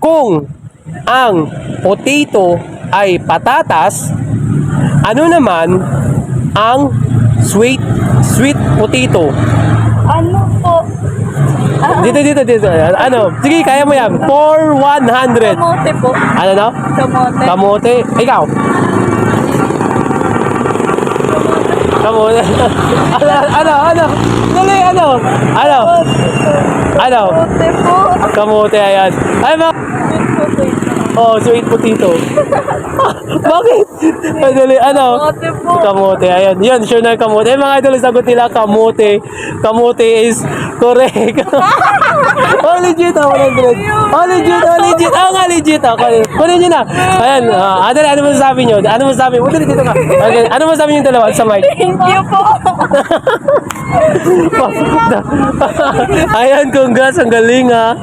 Kung ang potato ay patatas, ano naman ang sweet potato? Ano po? Dito. Ano? Sige, kaya mo yan. For 100. Kamote po. Ano no? Kamote. Kamote. Ikaw? Kamote. Ano? Dali, ano? Ano? Kamote po. Kamote, ayan. Ay, oh, sweet potato. Bakit? Ay, dali, ano? Kamote po. Kamote, ayan. Yun, sure na kamote. Eh, mga idol, sagot nila, kamote. Kamote is correct. Oh, legit, 100. Oh, legit. Oh, nga, legit. Kunin nyo na. Ayan, ano masasabi nyo? Ano masasabi? Dito ka. Okay. Ano masasabi nyo yung dalawa sa mic? Thank you po. Ayan, congrats. Ang galing, ha.